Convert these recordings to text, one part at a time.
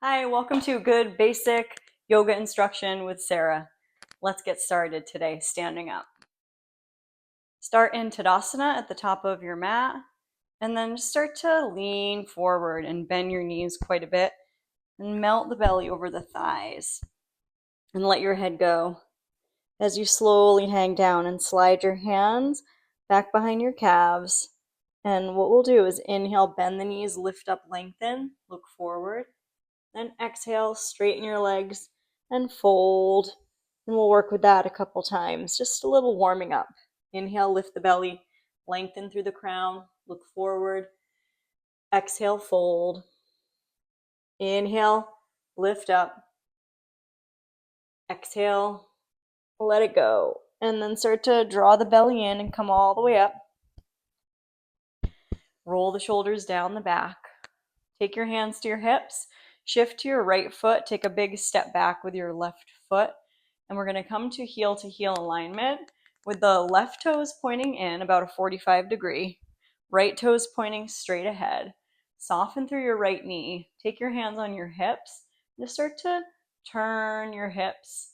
Hi, welcome to Good Basic Yoga Instruction with Sarah. Let's get started today, standing up. Start in Tadasana at the top of your mat, and then start to lean forward and bend your knees quite a bit, and melt the belly over the thighs, and let your head go as you slowly hang down and slide your hands back behind your calves. And what we'll do is inhale, bend the knees, lift up, lengthen, look forward. Then exhale, straighten your legs and fold. And we'll work with that a couple times, just a little warming up. Inhale, lift the belly, lengthen through the crown, look forward. Exhale, fold. Inhale, lift up. Exhale, let it go. And then start to draw the belly in and come all the way up. Roll the shoulders down the back. Take your hands to your hips. Shift to your right foot. Take a big step back with your left foot. And we're going to come to heel alignment with the left toes pointing in about a 45 degree. Right toes pointing straight ahead. Soften through your right knee. Take your hands on your hips. Just start to turn your hips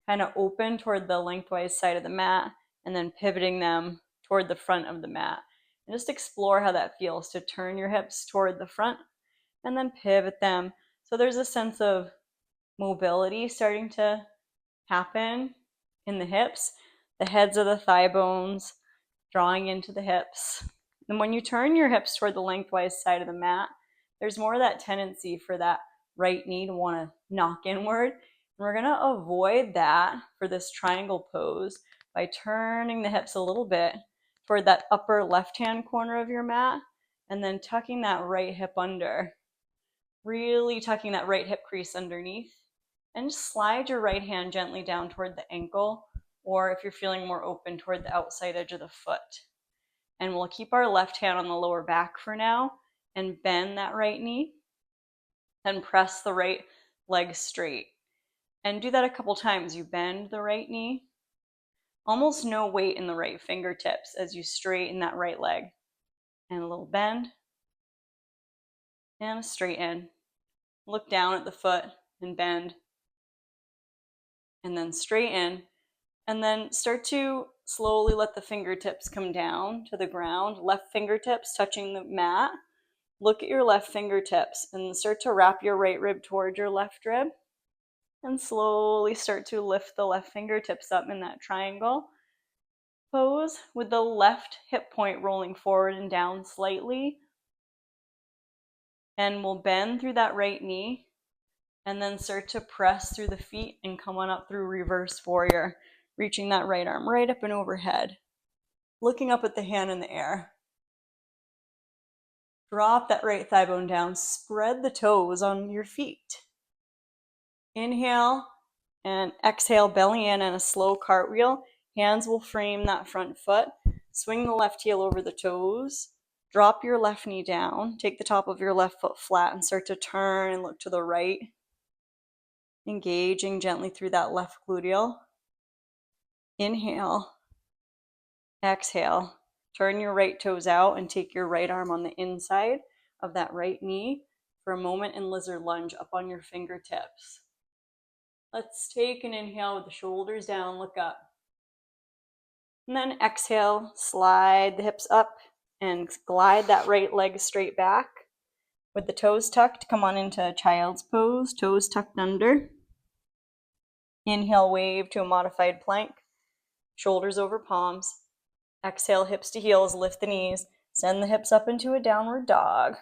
kind of open toward the lengthwise side of the mat and then pivoting them toward the front of the mat. And just explore how that feels to turn your hips toward the front and then pivot them. So there's a sense of mobility starting to happen in the hips, the heads of the thigh bones drawing into the hips. And when you turn your hips toward the lengthwise side of the mat, there's more of that tendency for that right knee to want to knock inward. And we're going to avoid that for this triangle pose by turning the hips a little bit toward that upper left-hand corner of your mat and then tucking that right hip under. Really tucking that right hip crease underneath. And just slide your right hand gently down toward the ankle, or if you're feeling more open, toward the outside edge of the foot. And we'll keep our left hand on the lower back for now and bend that right knee and press the right leg straight. And do that a couple times. You bend the right knee, almost no weight in the right fingertips as you straighten that right leg. And a little bend and straighten. Look down at the foot and bend. And then straighten. And then start to slowly let the fingertips come down to the ground. Left fingertips touching the mat. Look at your left fingertips and start to wrap your right rib toward your left rib. And slowly start to lift the left fingertips up in that triangle pose with the left hip point rolling forward and down slightly. And we'll bend through that right knee and then start to press through the feet and come on up through reverse warrior, reaching that right arm right up and overhead, looking up at the hand in the air. Drop that right thigh bone down, spread the toes on your feet. Inhale and exhale, belly in and a slow cartwheel. Hands will frame that front foot. Swing the left heel over the toes. Drop your left knee down. Take the top of your left foot flat and start to turn and look to the right. Engaging gently through that left gluteal. Inhale. Exhale. Turn your right toes out and take your right arm on the inside of that right knee for a moment in lizard lunge up on your fingertips. Let's take an inhale with the shoulders down, look up. And then exhale, slide the hips up and glide that right leg straight back. With the toes tucked, come on into child's pose, toes tucked under. Inhale, wave to a modified plank, shoulders over palms. Exhale, hips to heels, lift the knees, send the hips up into a downward dog.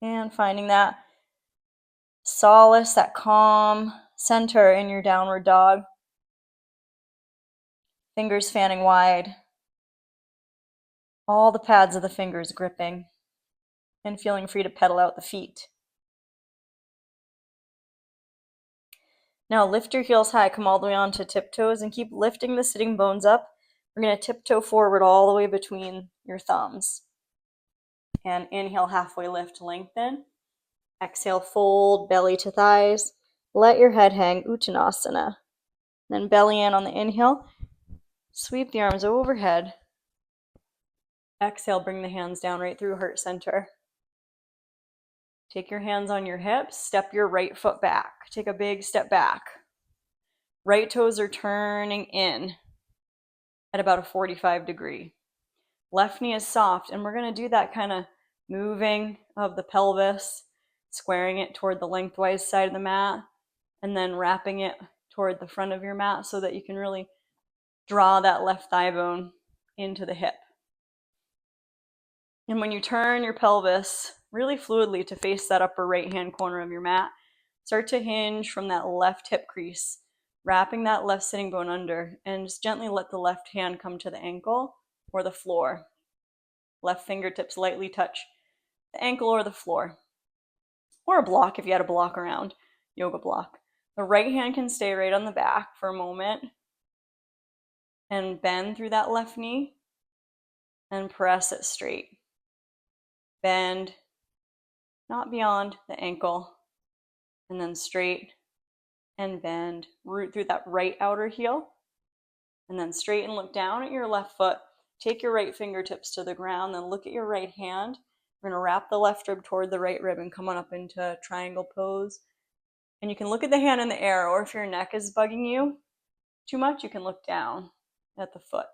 And finding that solace, that calm center in your downward dog. Fingers fanning wide. All the pads of the fingers gripping and feeling free to pedal out the feet. Now lift your heels high, come all the way onto tiptoes and keep lifting the sitting bones up. We're going to tiptoe forward all the way between your thumbs. And inhale, halfway lift, lengthen. Exhale, fold, belly to thighs. Let your head hang, Uttanasana. Then belly in on the inhale. Sweep the arms overhead. Exhale, bring the hands down right through heart center. Take your hands on your hips, step your right foot back. Take a big step back. Right toes are turning in at about a 45 degree. Left knee is soft, and we're going to do that kind of moving of the pelvis, squaring it toward the lengthwise side of the mat, and then wrapping it toward the front of your mat so that you can really draw that left thigh bone into the hip. And when you turn your pelvis really fluidly to face that upper right hand corner of your mat, start to hinge from that left hip crease, wrapping that left sitting bone under, and just gently let the left hand come to the ankle or the floor. Left fingertips lightly touch the ankle or the floor, or a block if you had a block around, yoga block. The right hand can stay right on the back for a moment and bend through that left knee and press it straight. Bend, not beyond the ankle, and then straight and bend. Root through that right outer heel, and then straight and look down at your left foot. Take your right fingertips to the ground, then look at your right hand. We're going to wrap the left rib toward the right rib and come on up into triangle pose. And you can look at the hand in the air, or if your neck is bugging you too much, you can look down at the foot.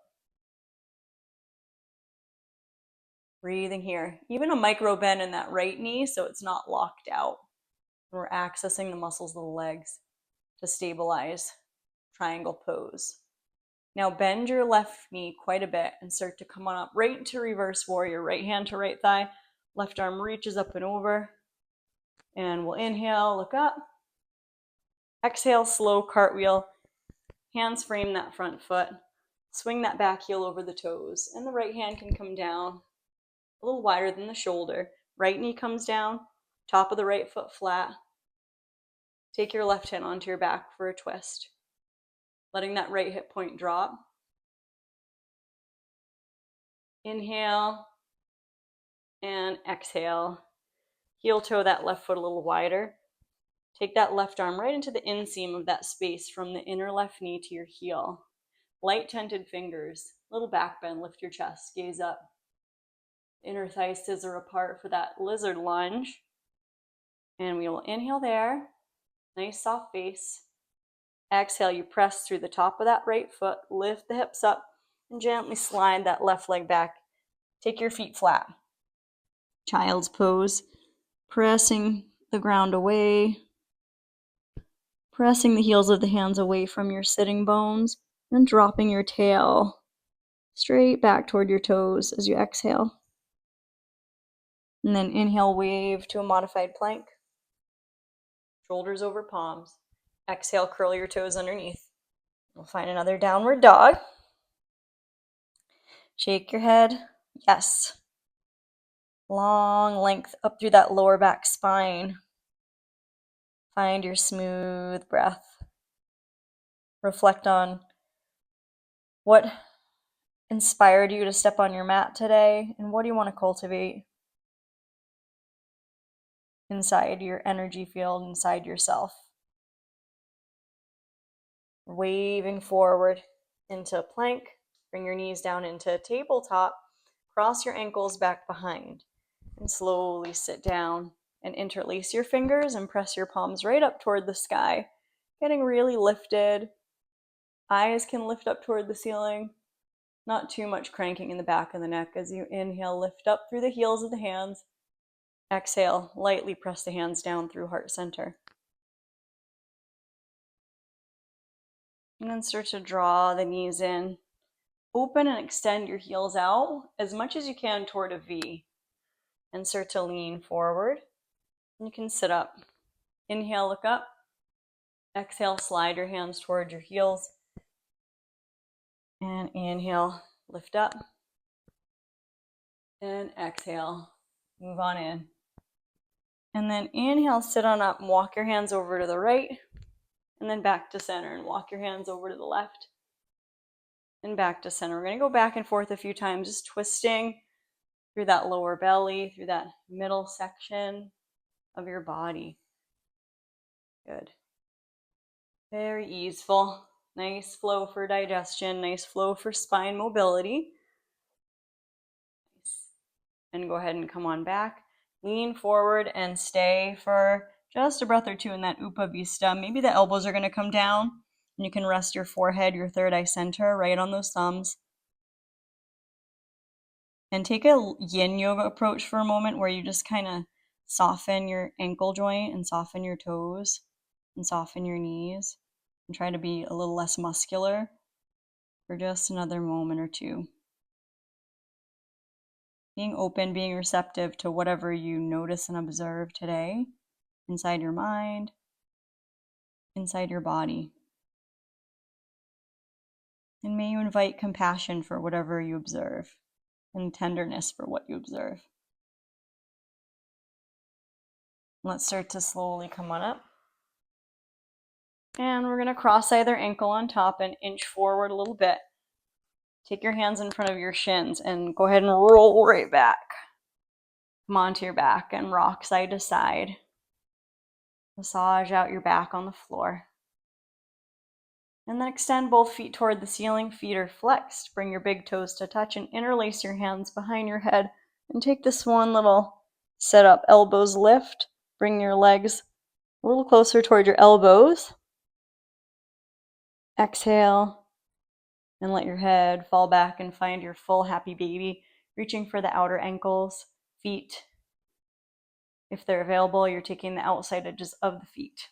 Breathing here. Even a micro bend in that right knee so it's not locked out. We're accessing the muscles of the legs to stabilize triangle pose. Now bend your left knee quite a bit and start to come on up right into reverse warrior. Right hand to right thigh, left arm reaches up and over. And we'll inhale, look up. Exhale, slow cartwheel. Hands frame that front foot. Swing that back heel over the toes. And the right hand can come down a little wider than the shoulder. Right knee comes down, top of the right foot flat. Take your left hand onto your back for a twist. Letting that right hip point drop. Inhale and exhale. Heel toe that left foot a little wider. Take that left arm right into the inseam of that space from the inner left knee to your heel. Light tented fingers, little back bend, lift your chest, gaze up. Inner thighs scissor apart for that lizard lunge. And we will inhale there. Nice soft base. Exhale, you press through the top of that right foot, lift the hips up, and gently slide that left leg back. Take your feet flat. Child's pose. Pressing the ground away. Pressing the heels of the hands away from your sitting bones, and dropping your tail straight back toward your toes as you exhale. And then inhale, wave to a modified plank. Shoulders over palms. Exhale, curl your toes underneath. We'll find another downward dog. Shake your head. Yes. Long length up through that lower back spine. Find your smooth breath. Reflect on what inspired you to step on your mat today, and what do you want to cultivate inside your energy field, inside yourself. Waving forward into plank. Bring your knees down into tabletop. Cross your ankles back behind. And slowly sit down and interlace your fingers and press your palms right up toward the sky. Getting really lifted. Eyes can lift up toward the ceiling. Not too much cranking in the back of the neck as you inhale, lift up through the heels of the hands. Exhale, lightly press the hands down through heart center. And then start to draw the knees in. Open and extend your heels out as much as you can toward a V. And start to lean forward. And you can sit up. Inhale, look up. Exhale, slide your hands toward your heels. And inhale, lift up. And exhale, move on in. And then inhale, sit on up and walk your hands over to the right. And then back to center and walk your hands over to the left. And back to center. We're going to go back and forth a few times, just twisting through that lower belly, through that middle section of your body. Good. Very easeful. Nice flow for digestion. Nice flow for spine mobility. Nice. And go ahead and come on back. Lean forward and stay for just a breath or two in that Upavista. Maybe the elbows are going to come down, and you can rest your forehead, your third eye center, right on those thumbs. And take a yin yoga approach for a moment where you just kind of soften your ankle joint and soften your toes and soften your knees and try to be a little less muscular for just another moment or two. Being open, being receptive to whatever you notice and observe today inside your mind, inside your body. And may you invite compassion for whatever you observe and tenderness for what you observe. Let's start to slowly come on up. And we're going to cross either ankle on top and inch forward a little bit. Take your hands in front of your shins and go ahead and roll right back. Come onto your back and rock side to side. Massage out your back on the floor. And then extend both feet toward the ceiling. Feet are flexed. Bring your big toes to touch and interlace your hands behind your head. And take this one little sit up. Elbows lift. Bring your legs a little closer toward your elbows. Exhale. And let your head fall back and find your full happy baby. Reaching for the outer ankles, feet. If they're available, you're taking the outside edges of the feet.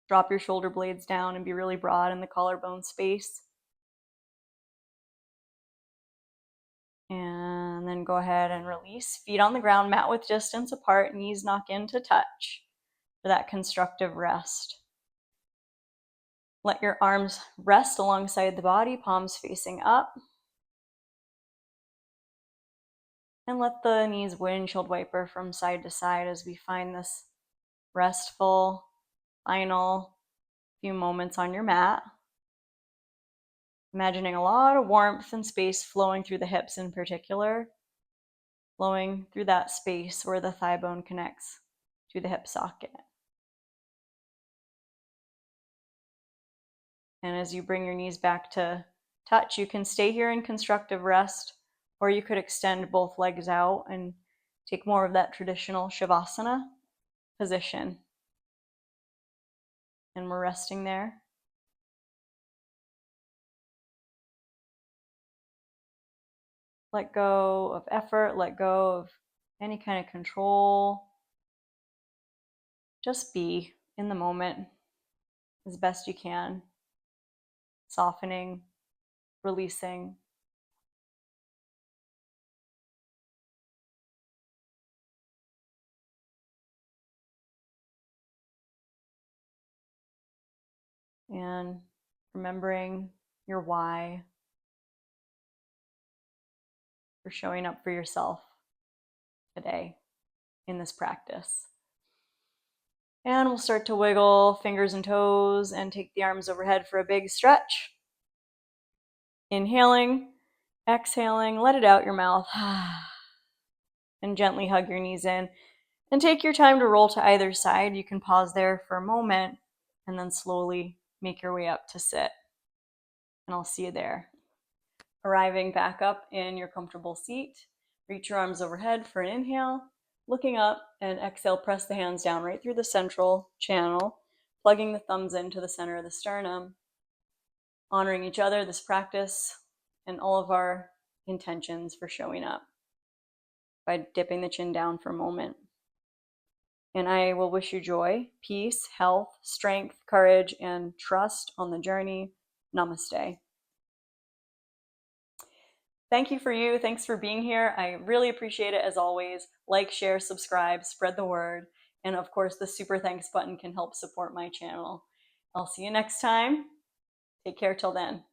Drop your shoulder blades down and be really broad in the collarbone space. And then go ahead and release. Feet on the ground, mat width distance apart, knees knock in to touch for that constructive rest. Let your arms rest alongside the body, palms facing up. And let the knees windshield wiper from side to side as we find this restful final few moments on your mat. Imagining a lot of warmth and space flowing through the hips in particular, flowing through that space where the thigh bone connects to the hip socket. And as you bring your knees back to touch, you can stay here in constructive rest, or you could extend both legs out and take more of that traditional Savasana position. And we're resting there. Let go of effort, let go of any kind of control. Just be in the moment as best you can, softening, releasing. And remembering your why for showing up for yourself today in this practice. And we'll start to wiggle fingers and toes and take the arms overhead for a big stretch. Inhaling, exhaling, let it out your mouth. And gently hug your knees in. And take your time to roll to either side. You can pause there for a moment and then slowly make your way up to sit. And I'll see you there. Arriving back up in your comfortable seat, reach your arms overhead for an inhale. Looking up, and exhale, press the hands down right through the central channel, plugging the thumbs into the center of the sternum, honoring each other, this practice, and all of our intentions for showing up by dipping the chin down for a moment. And I will wish you joy, peace, health, strength, courage, and trust on the journey. Namaste. Thank you for you. Thanks for being here. I really appreciate it as always. Like, share, subscribe, spread the word. And of course, the super thanks button can help support my channel. I'll see you next time. Take care till then.